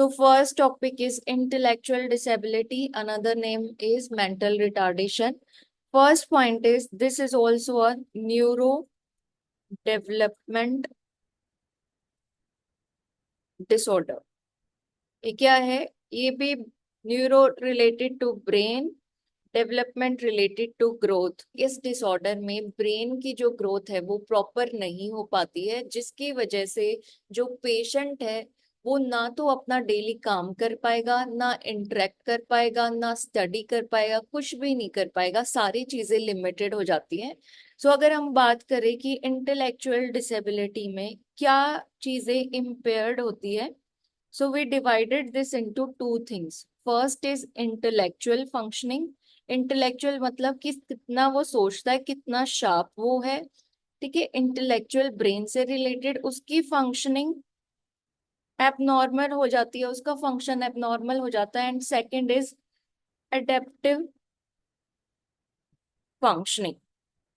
So first topic is intellectual disability. Another name is mental retardation. First point is this is also a neurodevelopment disorder. ये क्या है? ये भी neuro related to brain, development related to growth. इस disorder में brain की जो growth है वो प्रॉपर नहीं हो पाती है, जिसकी वजह से जो पेशेंट है वो ना तो अपना डेली काम कर पाएगा, ना इंटरेक्ट कर पाएगा, ना स्टडी कर पाएगा, कुछ भी नहीं कर पाएगा। सारी चीजें लिमिटेड हो जाती हैं। सो अगर हम बात करें कि इंटेलेक्चुअल डिसेबिलिटी में क्या चीजें इम्पेयर्ड होती है, so we divided this into two things. First is intellectual functioning. Intellectual मतलब कि कितना वो सोचता है, कितना शार्प वो है। ठीक है, इंटेलेक्चुअल ब्रेन से रिलेटेड उसकी फंक्शनिंग एबनॉर्मल हो जाती है, उसका फंक्शन एबनॉर्मल हो जाता है। And second is adaptive functioning.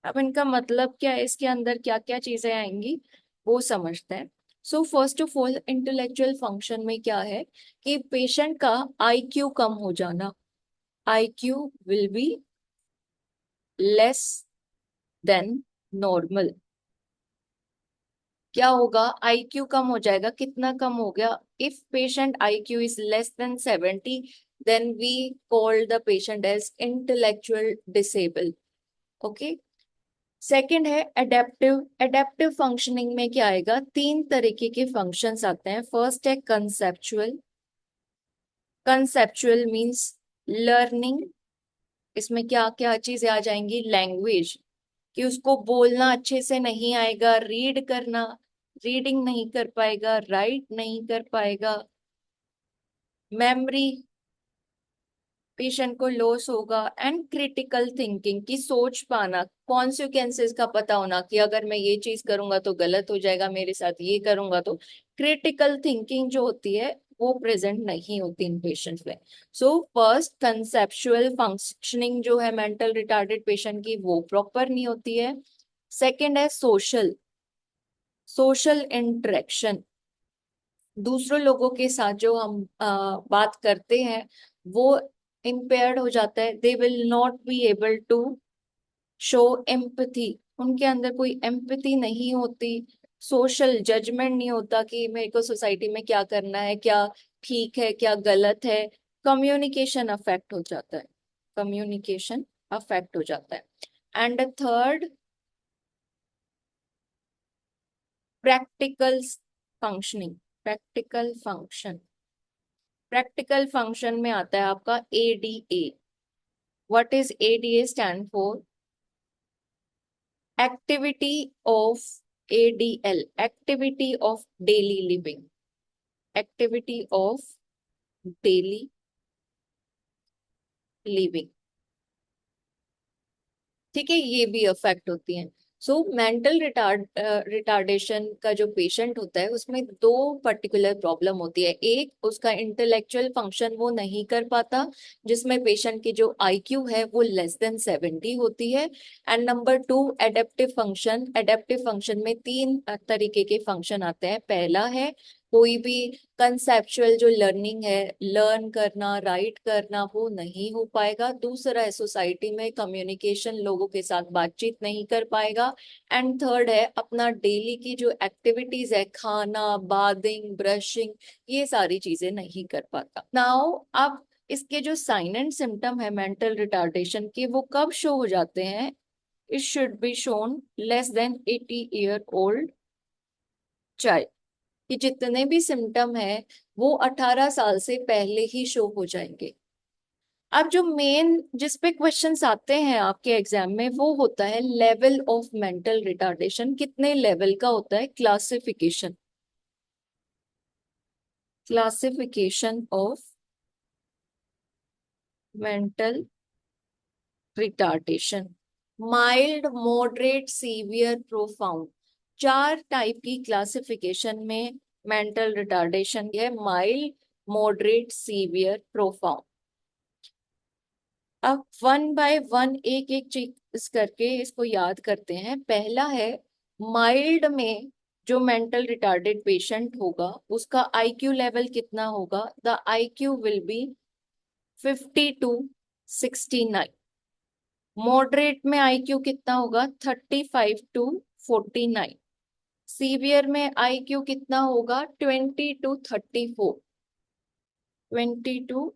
अब इनका मतलब क्या है, इसके अंदर क्या क्या चीजें आएंगी वो समझते हैं। So first of all intellectual function में क्या है कि पेशेंट का आईक्यू कम हो जाना। IQ will be less than normal. क्या होगा? आईक्यू कम हो जाएगा। कितना कम हो गया? If patient IQ is less than 70, then we call the patient as intellectual disable. Okay. Second है एडेप्टिव। एडेप्टिव फंक्शनिंग में क्या आएगा? तीन तरीके के फंक्शंस आते हैं। फर्स्ट है कंसेप्चुअल। Conceptual means learning. इसमें क्या क्या चीजें आ जाएंगी? लैंग्वेज, कि उसको बोलना अच्छे से नहीं आएगा, रीड करना, रीडिंग नहीं कर पाएगा, राइट नहीं कर पाएगा। मेमोरी पेशेंट को लॉस होगा। एंड क्रिटिकल थिंकिंग, की सोच पाना, कॉन्सिक्वेंसेस का पता होना कि अगर मैं ये चीज करूंगा तो गलत हो जाएगा मेरे साथ, ये करूंगा तो। क्रिटिकल थिंकिंग जो होती है वो प्रेजेंट नहीं होती इन पेशेंट्स में। सो फर्स्ट कंसेप्चुअल फंक्शनिंग जो है मेंटल रिटार्डेड पेशेंट की, वो प्रॉपर नहीं होती है। सेकेंड है सोशल। सोशल इंटरेक्शन, दूसरों लोगों के साथ जो हम बात करते हैं वो इम्पेयर्ड हो जाता है। They will not be able to show empathy. उनके अंदर कोई एम्पथी नहीं होती। सोशल जजमेंट नहीं होता कि मेरे को सोसाइटी में क्या करना है, क्या ठीक है क्या गलत है। कम्युनिकेशन अफेक्ट हो जाता है। कम्युनिकेशन अफेक्ट हो जाता है। And third, practical functioning. Practical function, practical function में आता है आपका ADA. What is ADA? Stand for activity of, ADL activity of daily living. Activity of daily living. ठीक है, ये भी अफेक्ट होती हैं। सो मेंटल रिटार्डेशन का जो पेशेंट होता है उसमें दो पर्टिकुलर प्रॉब्लम होती है। एक, उसका इंटेलेक्चुअल फंक्शन वो नहीं कर पाता, जिसमें पेशेंट की जो आईक्यू है वो लेस देन 70 होती है। And number two, adaptive function. Adaptive function में तीन तरीके के फंक्शन आते हैं। पहला है कोई भी कंसेप्चुअल जो लर्निंग है, लर्न करना, राइट करना, वो नहीं हो पाएगा। दूसरा है सोसाइटी में कम्युनिकेशन, लोगों के साथ बातचीत नहीं कर पाएगा। एंड थर्ड है अपना डेली की जो एक्टिविटीज है, खाना, बाथिंग, ब्रशिंग, ये सारी चीजें नहीं कर पाता। नाउ अब इसके जो साइन एंड सिम्टम है मेंटल रिटार्डेशन के, वो कब शो हो जाते हैं? It should be shown less than 80 year old child. कि जितने भी सिम्टम है वो 18 साल से पहले ही शो हो जाएंगे। अब जो मेन जिस पे क्वेश्चंस आते हैं आपके एग्जाम में वो होता है लेवल ऑफ मेंटल रिटार्डेशन। कितने लेवल का होता है? Classification. Classification of mental retardation. Mild, moderate, severe, profound. चार टाइप की क्लासिफिकेशन में मेंटल रिटार्डेशन है। Mild, moderate, severe, profound. अब वन बाय वन एक एक चीज करके इसको याद करते हैं। पहला है माइल्ड में जो मेंटल रिटार्डेड पेशेंट होगा उसका आईक्यू लेवल कितना होगा? The IQ will be 50 to 69। Moderate में आईक्यू कितना होगा? 35 to 49। सीवियर में आईक्यू कितना होगा? 20 to 34। 20 to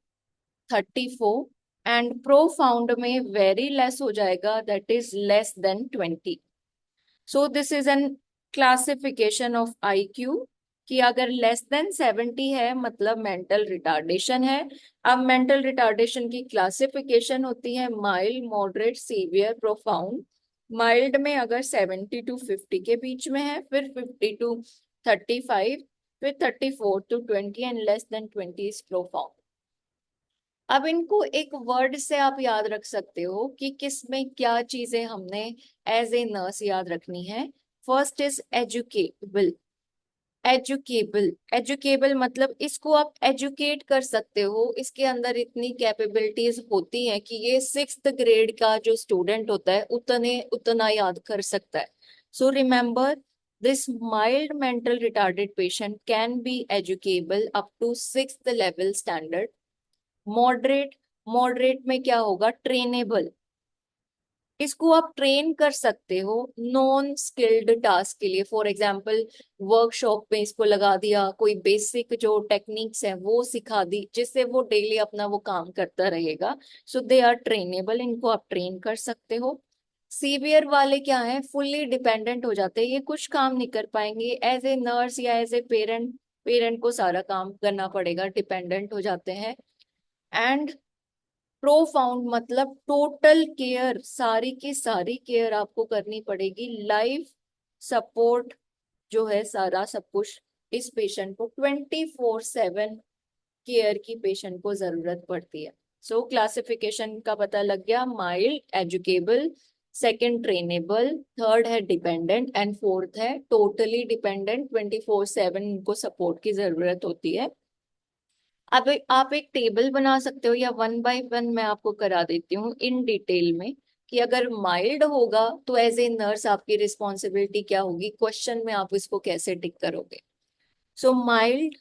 34। एंड प्रोफाउंड में वेरी लेस हो जाएगा, that is less then 20। So this is an classification of IQ कि अगर लेस देन 70 है मतलब मेंटल रिटार्डेशन है। अब मेंटल रिटार्डेशन की क्लासिफिकेशन होती है mild, moderate, severe, profound. Mild में अगर 70 to 50 के बीच में है, फिर 50 to 35, फिर 34 to 20 and less than 20 is profound. अब इनको एक वर्ड से आप याद रख सकते हो कि किस में क्या चीजें हमने एज ए नर्स याद रखनी है। First is एजुकेबल। एजुकेबल, एजुकेबल मतलब इसको आप एजुकेट कर सकते हो, इसके अंदर इतनी कैपेबिलिटीज होती हैं कि ये 6th ग्रेड का जो स्टूडेंट होता है उतना याद कर सकता है। So remember, this mild mental retarded patient can be educable up to 6th level standard. Moderate, moderate में क्या होगा? ट्रेनेबल। इसको आप ट्रेन कर सकते हो नॉन स्किल्ड टास्क के लिए। फॉर एग्जाम्पल वर्कशॉप में इसको लगा दिया, कोई बेसिक जो टेक्निक्स है वो सिखा दी, जिससे वो डेली अपना वो काम करता रहेगा। सो दे आर ट्रेनेबल, इनको आप ट्रेन कर सकते हो। सीवियर वाले क्या है? फुल्ली डिपेंडेंट हो जाते हैं, ये कुछ काम नहीं कर पाएंगे एज ए नर्स या एज ए पेरेंट। पेरेंट को सारा काम करना पड़ेगा, डिपेंडेंट हो जाते हैं। एंड प्रोफाउंड मतलब टोटल केयर, सारी की सारी केयर आपको करनी पड़ेगी। लाइफ सपोर्ट जो है, सारा सब कुछ इस पेशेंट को 24/7 केयर की पेशेंट को जरूरत पड़ती है। सो क्लासिफिकेशन का पता लग गया, माइल्ड, एजुकेबल, सेकंड ट्रेनेबल, थर्ड है डिपेंडेंट एंड फोर्थ है टोटली डिपेंडेंट। 24/7 इनको सपोर्ट की जरूरत होती है। अब आप एक टेबल बना सकते हो या 1 by 1 मैं आपको करा देती हूँ इन डिटेल में कि अगर माइल्ड होगा तो एज ए नर्स आपकी रिस्पॉन्सिबिलिटी क्या होगी, क्वेश्चन में आप इसको कैसे टिक करोगे। So mild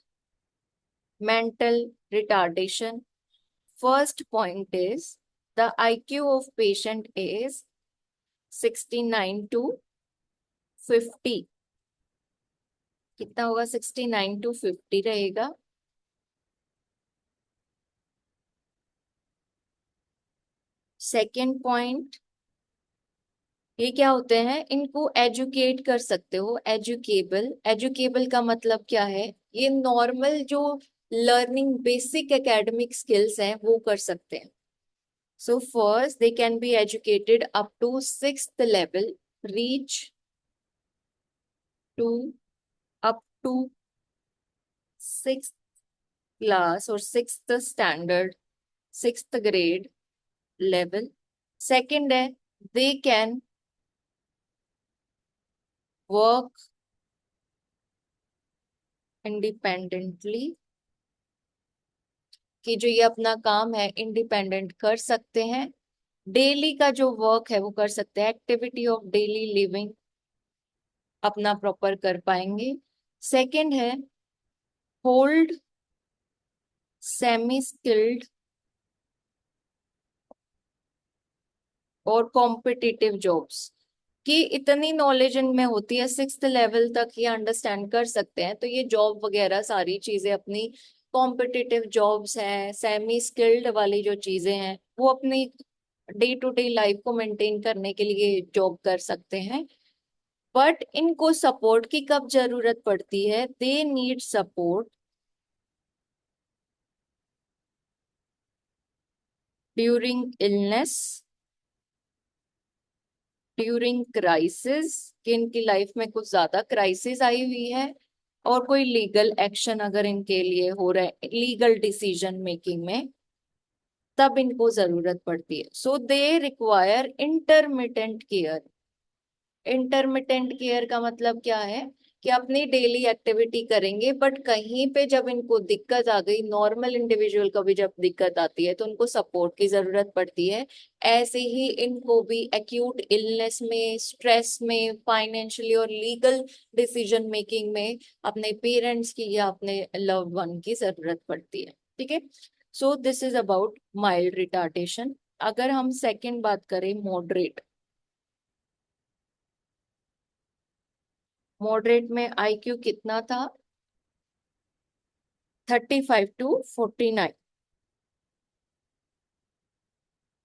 mental retardation, first point is the IQ of patient is 69 to 50। कितना होगा? 69 to 50 रहेगा। सेकेंड पॉइंट, ये क्या होते हैं? इनको एजुकेट कर सकते हो, एजुकेबल। एजुकेबल का मतलब क्या है? ये नॉर्मल जो लर्निंग बेसिक एकेडमिक स्किल्स हैं वो कर सकते हैं। So first they can be educated up to 6th level, reach to up to 6th class और 6th standard, 6th grade level. Second है, दे कैन वर्क इंडिपेंडेंटली, कि जो ये अपना काम है इंडिपेंडेंट कर सकते हैं। डेली का जो वर्क है वो कर सकते हैं, एक्टिविटी ऑफ डेली लिविंग अपना प्रॉपर कर पाएंगे। सेकंड है, होल्ड सेमी स्किल्ड और कॉम्पिटिटिव जॉब्स, कि इतनी नॉलेज इनमें होती है 6th लेवल तक ये अंडरस्टैंड कर सकते हैं, तो ये जॉब वगैरह सारी चीजें अपनी कॉम्पिटिटिव जॉब्स हैं, सेमी स्किल्ड वाली जो चीजें हैं वो अपनी डे टू डे लाइफ को मेंटेन करने के लिए जॉब कर सकते हैं। बट इनको सपोर्ट की कब जरूरत पड़ती है? They need support during illness, during crisis, कि इनकी लाइफ में कुछ ज्यादा क्राइसिस आई हुई है और कोई लीगल एक्शन अगर इनके लिए हो रहा है, लीगल डिसीजन मेकिंग में, तब इनको जरूरत पड़ती है। So they require intermittent care. Intermittent care का मतलब क्या है? कि अपनी डेली एक्टिविटी करेंगे, बट कहीं पे जब इनको दिक्कत आ गई, नॉर्मल इंडिविजुअल को भी जब दिक्कत आती है तो उनको सपोर्ट की जरूरत पड़ती है। ऐसे ही इनको भी एक्यूट इलनेस में, स्ट्रेस में, फाइनेंशियली और लीगल डिसीजन मेकिंग में अपने पेरेंट्स की या अपने लव्ड वन की जरूरत पड़ती है। ठीक है। So this is about mild retardation. अगर हम सेकंड बात करें, मॉडरेट। मॉडरेट में आईक्यू कितना था? 35 to 49।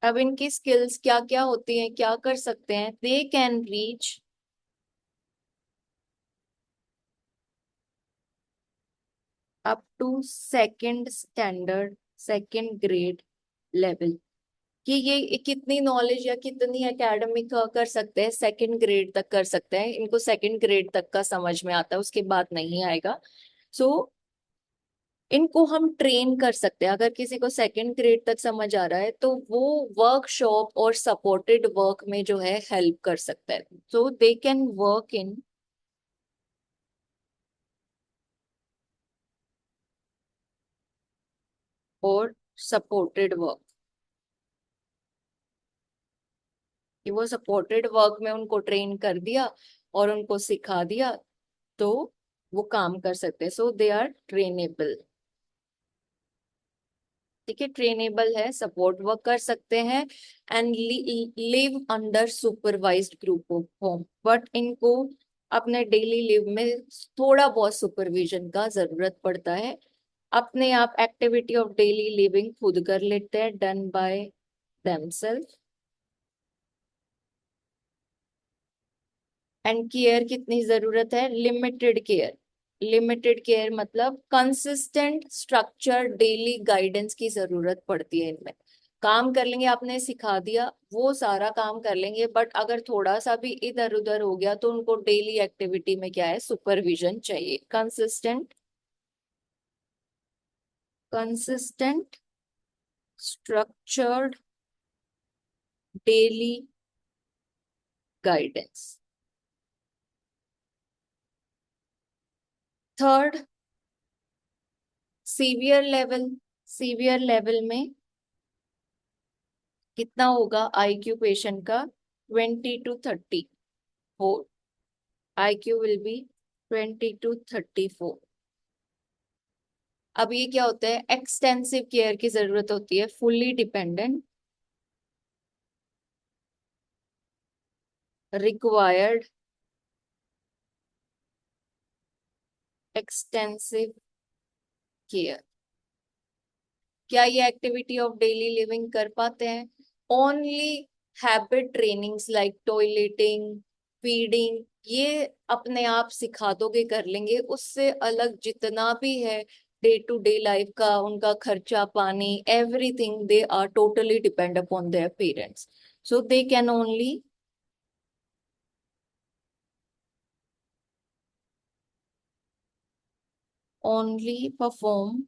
अब इनकी स्किल्स क्या क्या होती हैं, क्या कर सकते हैं? They can reach up to second standard, second grade level. कि ये कितनी नॉलेज या कितनी एकेडमिक कर सकते हैं? सेकंड ग्रेड तक कर सकते हैं, इनको सेकंड ग्रेड तक का समझ में आता है, उसके बाद नहीं आएगा। सो इनको हम ट्रेन कर सकते हैं। अगर किसी को सेकंड ग्रेड तक समझ आ रहा है तो वो वर्कशॉप और सपोर्टेड वर्क में जो है हेल्प कर सकता है। So they can work in और सपोर्टेड वर्क। कि वो सपोर्टेड वर्क में उनको ट्रेन कर दिया और उनको सिखा दिया तो वो काम कर सकते हैं। सो दे आर ट्रेनेबल। ठीक है, ट्रेनेबल है, सपोर्ट वर्क कर सकते हैं and live under supervised group of home. But इनको अपने डेली लिव में थोड़ा बहुत सुपरविजन का जरूरत पड़ता है। अपने आप एक्टिविटी ऑफ डेली लिविंग खुद कर लेते हैं, done by themselves. And care कितनी जरूरत है? Limited care. लिमिटेड केयर मतलब कंसिस्टेंट स्ट्रक्चर डेली गाइडेंस की जरूरत पड़ती है इनमें। काम कर लेंगे, आपने सिखा दिया, वो सारा काम कर लेंगे, बट अगर थोड़ा सा भी इधर उधर हो गया तो उनको डेली एक्टिविटी में क्या है? सुपरविजन चाहिए। Consistent, consistent structured daily guidance. Third, severe level. Severe level में कितना होगा आईक्यू पेशेंट का? 20 to 34। IQ will be 20 to 34। अब ये क्या होता है? एक्सटेंसिव केयर की जरूरत होती है, fully dependent, required extensive care. क्या ये एक्टिविटी ऑफ डेली लिविंग कर पाते हैं? Only habit trainings like toileting, feeding, ये अपने आप सिखा दोगे कर लेंगे। उससे अलग जितना भी है डे टू डे लाइफ का, उनका खर्चा पानी, everything, they are totally depend upon their parents. So they can only perform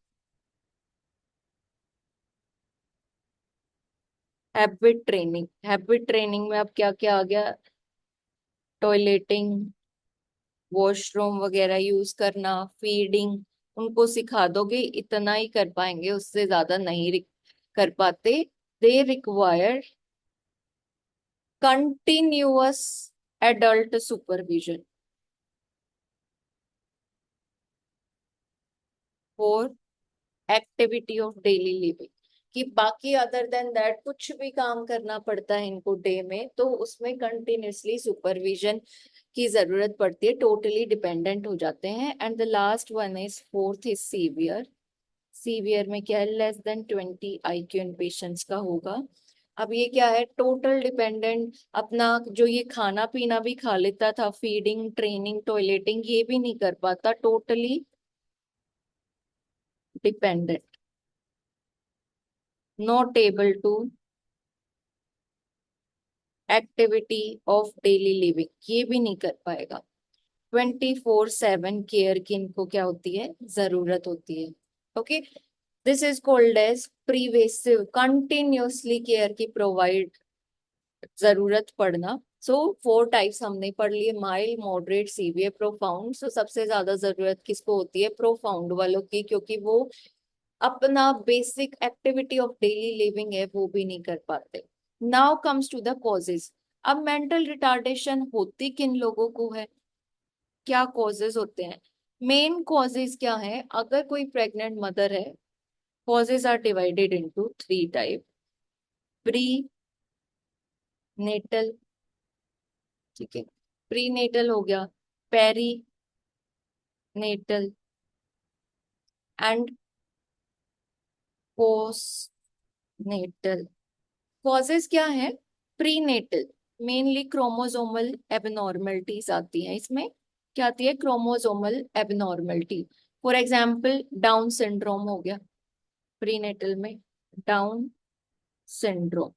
habit training. Habit training में अब क्या क्या आ गया? टॉयलेटिंग, वॉशरूम वगैरह यूज करना, फीडिंग, उनको सिखा दोगे इतना ही कर पाएंगे, उससे ज्यादा नहीं कर पाते। They require continuous adult supervision for activity of daily living. कि बाकी अदर देन दैट कुछ भी काम करना पड़ता है इनको डे में तो उसमें कंटिन्यूअसली सुपरविजन की जरूरत पड़ती है, टोटली डिपेंडेंट हो जाते हैं। And the last one is, fourth is severe. Severe में क्या है? लेस देन 20 आईक्यू इन पेशेंट्स का होगा। अब ये क्या है? Total dependent. अपना जो ये खाना पीना भी खा लेता था, फीडिंग, ट्रेनिंग, टॉयलेटिंग, ये भी नहीं कर पाता, totally dependent, not able to activity of daily living, ये भी नहीं कर पाएगा। 24/7 केयर की इनको क्या होती है? जरूरत होती है। Okay, this is called as pervasive, continuously care की प्रोवाइड जरूरत पड़ना। सो 4 टाइप्स हमने पढ़ लिए, mild, moderate, severe, profound. So सबसे ज्यादा जरूरत किसको होती है? प्रोफाउंड वालों की, क्योंकि वो अपना basic activity of daily living है वो भी नहीं कर पाते। Now comes to the causes. अब मेंटल रिटार्डेशन होती किन लोगों को है, क्या कॉजेज होते हैं? मेन कॉजेज क्या है? अगर कोई प्रेग्नेंट मदर है, causes are divided into 3 type. Prenatal, ठीक है, प्री नेटल हो गया, perinatal and postnatal. Causes क्या है? Prenatal, mainly chromosomal abnormalities आती हैं इसमें। क्या आती है? Chromosomal abnormality. For example Down syndrome हो गया प्रीनेटल में, डाउन सिंड्रोम।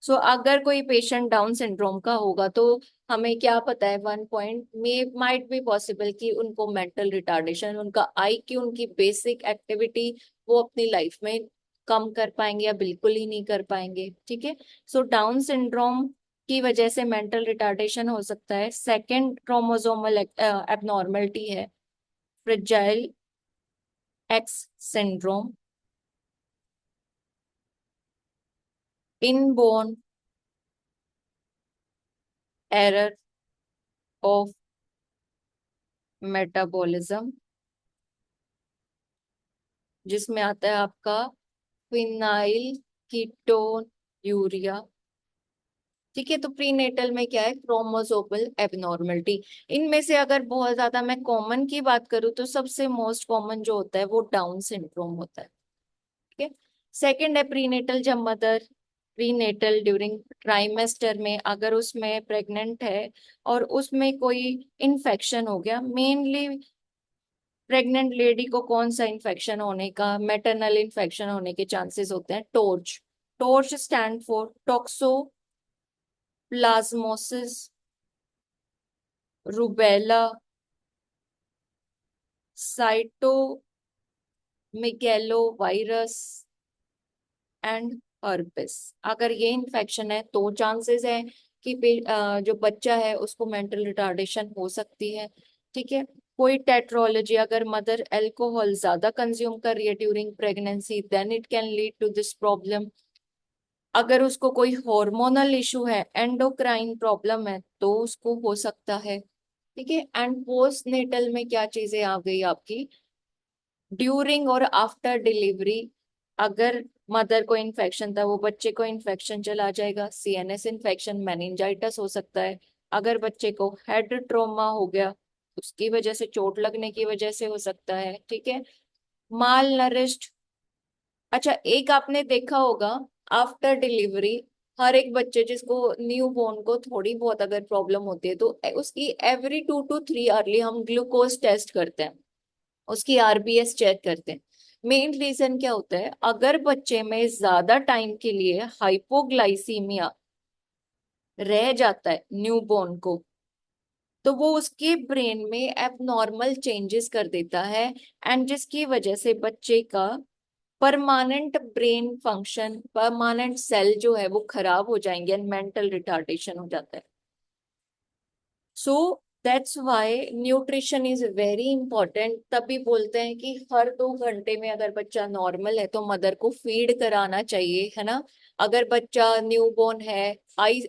सो अगर कोई पेशेंट डाउन सिंड्रोम का होगा तो हमें क्या पता है? 1 पॉइंट में माइट बी पॉसिबल कि उनको मेंटल रिटार्डेशन, उनका आईक्यू, उनकी बेसिक एक्टिविटी वो अपनी लाइफ में कम कर पाएंगे या बिल्कुल ही नहीं कर पाएंगे। ठीक है, सो डाउन सिंड्रोम की वजह से मेंटल रिटार्डेशन हो सकता है। सेकेंड क्रोमोसोमल एबनॉर्मलिटी है fragile x syndrome, inborn error of metabolism, जिसमें आता है आपका फिनाइल कीटोन यूरिया। ठीक है, तो प्रीनेटल में क्या है? Chromosomal abnormality. इनमें से अगर बहुत ज्यादा मैं कॉमन की बात करूँ तो सबसे मोस्ट कॉमन जो होता है वो डाउन सिंड्रोम होता है। ठीक है, सेकंड है प्रीनेटल, जब मदर प्रीनेटल ड्यूरिंग ट्राइमेस्टर में अगर उसमें प्रेग्नेंट है और उसमें कोई इन्फेक्शन हो गया। मेनली प्रेग्नेंट लेडी को कौन सा इन्फेक्शन होने का, मेटरनल इन्फेक्शन होने के चांसेस होते हैं? TORCH. TORCH stand for toxoplasmosis rubella cytomegalovirus and herpes. अगर ये इन्फेक्शन है तो चांसेस है कि जो बच्चा है उसको मेंटल रिटार्डेशन हो सकती है। ठीक है, कोई टेट्रोलॉजी, अगर मदर अल्कोहल ज्यादा कंज्यूम कर रही है during pregnancy then it can lead to this problem. अगर उसको कोई हार्मोनल इशू है, एंडोक्राइन प्रॉब्लम है, तो उसको हो सकता है। ठीक है, एंड पोस्ट नेटल में क्या चीजें आ गई आपकी? ड्यूरिंग और आफ्टर डिलीवरी अगर मदर को इन्फेक्शन था वो बच्चे को इन्फेक्शन चला जाएगा। सीएनएस इन्फेक्शन, मेनिंजाइटिस हो सकता है। अगर बच्चे को हेड ट्रॉमा हो गया उसकी वजह से, चोट लगने की वजह से हो सकता है। ठीक है, माल नरिश्ड। अच्छा, एक आपने देखा होगा आफ्टर डिलीवरी हर एक बच्चे जिसको न्यू बोर्न को थोड़ी बहुत अगर प्रॉब्लम होती है तो उसकी एवरी 2 to 3 आवर्ली हम ग्लूकोज टेस्ट करते हैं, उसकी आरबीएस चेक करते हैं। मेन रीजन क्या होता है? अगर बच्चे में ज्यादा टाइम के लिए हाइपोग्लाइसीमिया रह जाता है न्यूबॉर्न को, तो वो उसके ब्रेन में एबनॉर्मल चेंजेस कर देता है, एंड जिसकी वजह से बच्चे का permanent brain function, permanent cell जो है वो खराब हो जाएंगे एंड मेंटल रिटार्डेशन हो जाता है। So that's why nutrition is very important. तभी बोलते हैं कि हर 2 घंटे में अगर बच्चा नॉर्मल है तो मदर को फीड कराना चाहिए, है ना। अगर बच्चा न्यूबॉर्न है, आई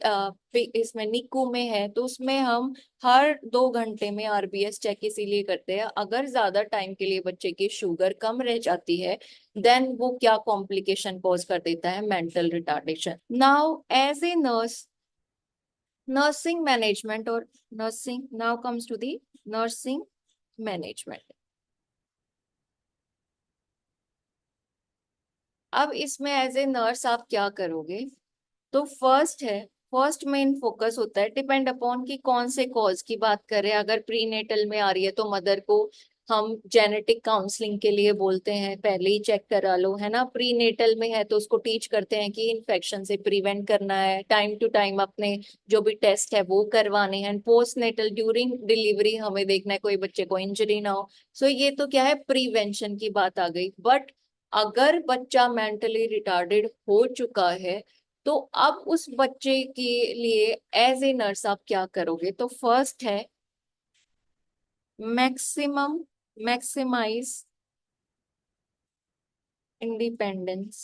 इसमें निकू में है, तो उसमें हम हर 2 घंटे में आरबीएस चेक इसीलिए करते हैं। अगर ज्यादा टाइम के लिए बच्चे की शुगर कम रह जाती है देन वो क्या कॉम्प्लिकेशन कॉज कर देता है? Mental retardation. Now as a nurse, nursing management or nursing, now comes to the nursing management। अब इसमें एज ए नर्स आप क्या करोगे? तो फर्स्ट है, फर्स्ट मेन फोकस होता है डिपेंड अपॉन कि कौन से कॉज की बात करें। अगर प्रीनेटल में आ रही है तो मदर को हम जेनेटिक काउंसलिंग के लिए बोलते हैं, पहले ही चेक करा लो, है ना। प्रीनेटल में है तो उसको टीच करते हैं कि इन्फेक्शन से प्रिवेंट करना है, टाइम टू टाइम अपने जो भी टेस्ट है वो करवाने हैं। पोस्ट नेटल ड्यूरिंग डिलीवरी हमें देखना है कोई बच्चे को इंजरी ना हो। सो ये तो क्या है? प्रिवेंशन की बात आ गई। बट अगर बच्चा मेंटली रिटार्डेड हो चुका है तो अब उस बच्चे के लिए एज ए नर्स आप क्या करोगे? तो फर्स्ट है maximum maximize independence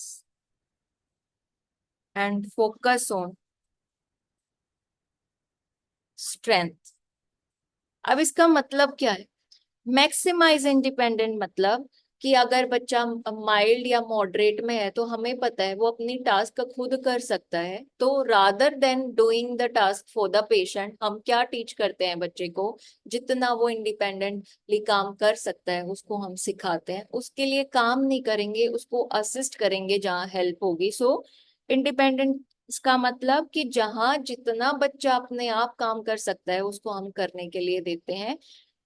and focus on strength. अब इसका मतलब क्या है? मैक्सिमाइज इंडिपेंडेंट मतलब कि अगर बच्चा माइल्ड या मॉडरेट में है तो हमें पता है वो अपनी टास्क खुद कर सकता है, तो rather than doing the task for the patient हम क्या टीच करते हैं बच्चे को? जितना वो इंडिपेंडेंटली काम कर सकता है उसको हम सिखाते हैं, उसके लिए काम नहीं करेंगे, उसको असिस्ट करेंगे जहाँ हेल्प होगी। सो इंडिपेंडेंट इसका मतलब कि जहां जितना बच्चा अपने आप काम कर सकता है उसको हम करने के लिए देते हैं।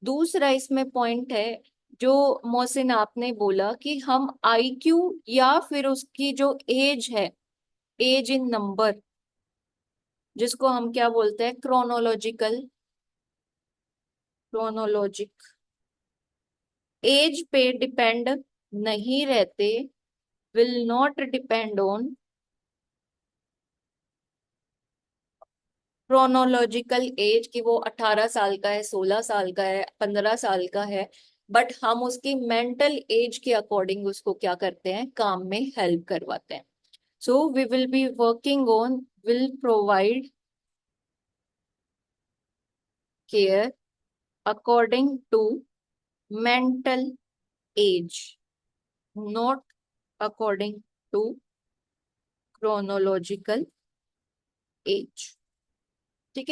दूसरा इसमें पॉइंट है जो मोहसिन आपने बोला कि हम आईक्यू या फिर उसकी जो एज है, एज इन नंबर, जिसको हम क्या बोलते हैं क्रोनोलॉजिकल क्रोनोलॉजिक एज पे डिपेंड नहीं रहते, will not depend on chronological age कि वो 18 साल का है, 16 साल का है, 15 साल का है, बट हम उसकी मेंटल एज के अकॉर्डिंग उसको क्या करते हैं, काम में हेल्प करवाते हैं। So we will be working on, will provide care according to mental age, not according to chronological age. ठीक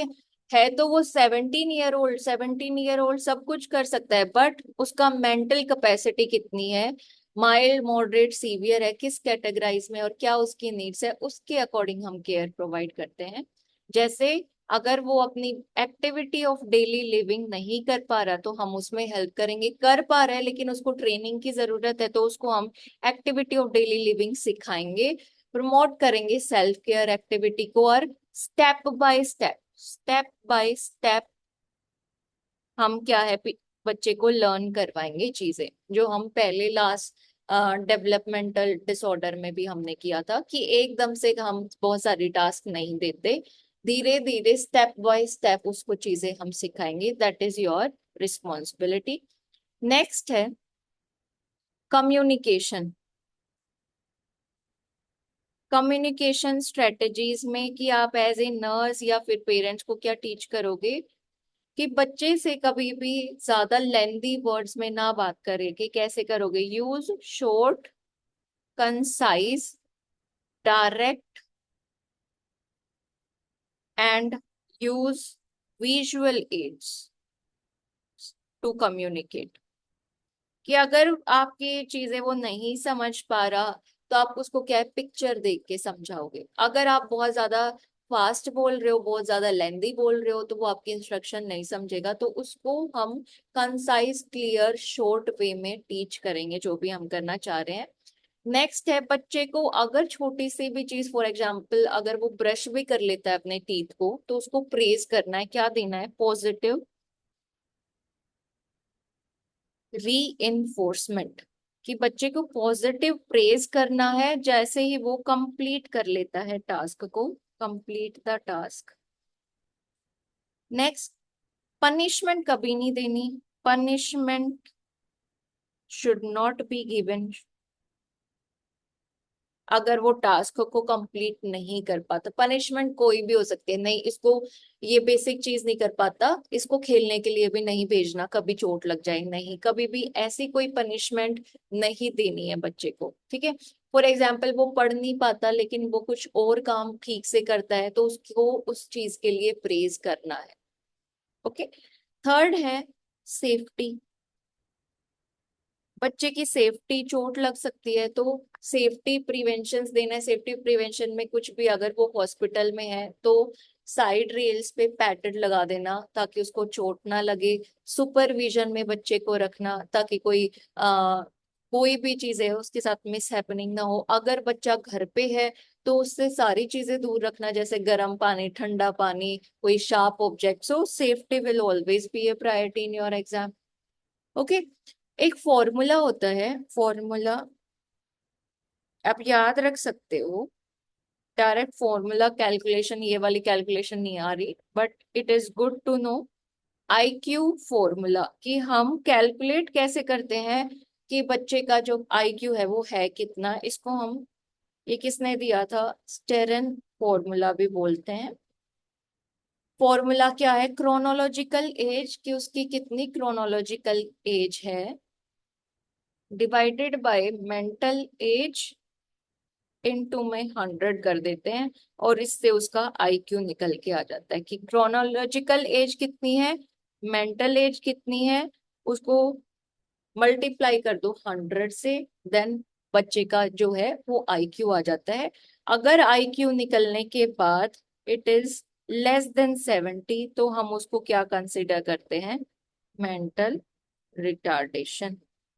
है तो वो 17 ईयर ओल्ड, 17 ईयर ओल्ड सब कुछ कर सकता है, बट उसका मेंटल कैपेसिटी कितनी है, माइल्ड मॉडरेट सीवियर है, किस कैटेगराइज में और क्या उसकी नीड्स है, उसके अकॉर्डिंग हम केयर प्रोवाइड करते हैं। जैसे अगर वो अपनी एक्टिविटी ऑफ डेली लिविंग नहीं कर पा रहा तो हम उसमें हेल्प करेंगे, कर पा रहा है लेकिन उसको ट्रेनिंग की जरूरत है तो उसको हम एक्टिविटी ऑफ डेली लिविंग सिखाएंगे, प्रमोट करेंगे सेल्फ केयर एक्टिविटी को, और स्टेप बाय स्टेप हम क्या है बच्चे को लर्न करवाएंगे चीजें, जो हम पहले लास्ट डेवलपमेंटल डिसऑर्डर में भी हमने किया था कि एकदम से हम बहुत सारी टास्क नहीं देते, धीरे धीरे स्टेप बाय स्टेप उसको चीजें हम सिखाएंगे, that is your responsibility. Next है कम्युनिकेशन। कम्युनिकेशन स्ट्रेटेजीज में कि आप एज ए नर्स या फिर पेरेंट्स को क्या टीच करोगे कि बच्चे से कभी भी ज्यादा लेंदी वर्ड्स में ना बात करे, कि कैसे करोगे? Use short, concise, direct and use visual aids to communicate. कि अगर आपकी चीजें वो नहीं समझ पा रहा तो आप उसको क्या है पिक्चर देख के समझाओगे। अगर आप बहुत ज्यादा फास्ट बोल रहे हो, बहुत ज्यादा लेंदी बोल रहे हो तो वो आपकी इंस्ट्रक्शन नहीं समझेगा, तो उसको हम कंसाइज क्लियर शॉर्ट वे में टीच करेंगे जो भी हम करना चाह रहे हैं। नेक्स्ट है बच्चे को अगर छोटी सी भी चीज, फॉर एग्जाम्पल अगर वो ब्रश भी कर लेता है अपने टीथ को तो उसको प्रेज करना है, क्या देना है? पॉजिटिव री इन्फोर्समेंट, कि बच्चे को पॉजिटिव प्रेज करना है जैसे ही वो कंप्लीट कर लेता है टास्क को, complete the task. Next, punishment कभी नहीं देनी, punishment should not be given अगर वो टास्क को कंप्लीट नहीं कर पाता। पनिशमेंट कोई भी हो सकती है, नहीं इसको ये बेसिक चीज नहीं कर पाता, इसको खेलने के लिए भी नहीं भेजना, कभी चोट लग जाए, नहीं, कभी भी ऐसी कोई पनिशमेंट नहीं देनी है बच्चे को। ठीक है, फॉर एग्जाम्पल वो पढ़ नहीं पाता लेकिन वो कुछ और काम ठीक से करता है तो उसको उस चीज के लिए प्रेज करना है। ओके। थर्ड है सेफ्टी। बच्चे की सेफ्टी, चोट लग सकती है तो सेफ्टी प्रिवेंशन देना है। सेफ्टी प्रिवेंशन में कुछ भी, अगर वो हॉस्पिटल में है तो साइड रेल्स पे पैडेड लगा देना ताकि उसको चोट ना लगे, सुपरविजन में बच्चे को रखना ताकि कोई भी चीजें उसके साथ मिस हैपनिंग ना हो। अगर बच्चा घर पे है तो उससे सारी चीजें दूर रखना, जैसे गर्म पानी, ठंडा पानी, कोई sharp object. So safety will always be A priority in your exam. Okay. एक फॉर्मूला होता है, फॉर्मूला आप याद रख सकते हो, डायरेक्ट फॉर्मूला कैलकुलेशन, ये वाली कैलकुलेशन नहीं आ रही, but it is good to know IQ formula कि हम कैलकुलेट कैसे करते हैं कि बच्चे का जो आईक्यू है वो है कितना। इसको हम, ये किसने दिया था, स्टेरन फॉर्मूला भी बोलते हैं। फॉर्मूला क्या है, क्रोनोलॉजिकल एज कि उसकी कितनी क्रोनोलॉजिकल एज है divided by mental as into में 100 कर देते हैं, और इससे उसका आईक्यू निकल के आ जाता है कि क्रोनोलॉजिकल एज कितनी है, मेंटल एज कितनी है, उसको मल्टीप्लाई कर दो 100 से, देन बच्चे का जो है वो आईक्यू आ जाता है। अगर आईक्यू निकलने के बाद इट इज लेस देन 70, तो हम उसको क्या कंसिडर करते हैं, मेंटल रिटार्डेशन।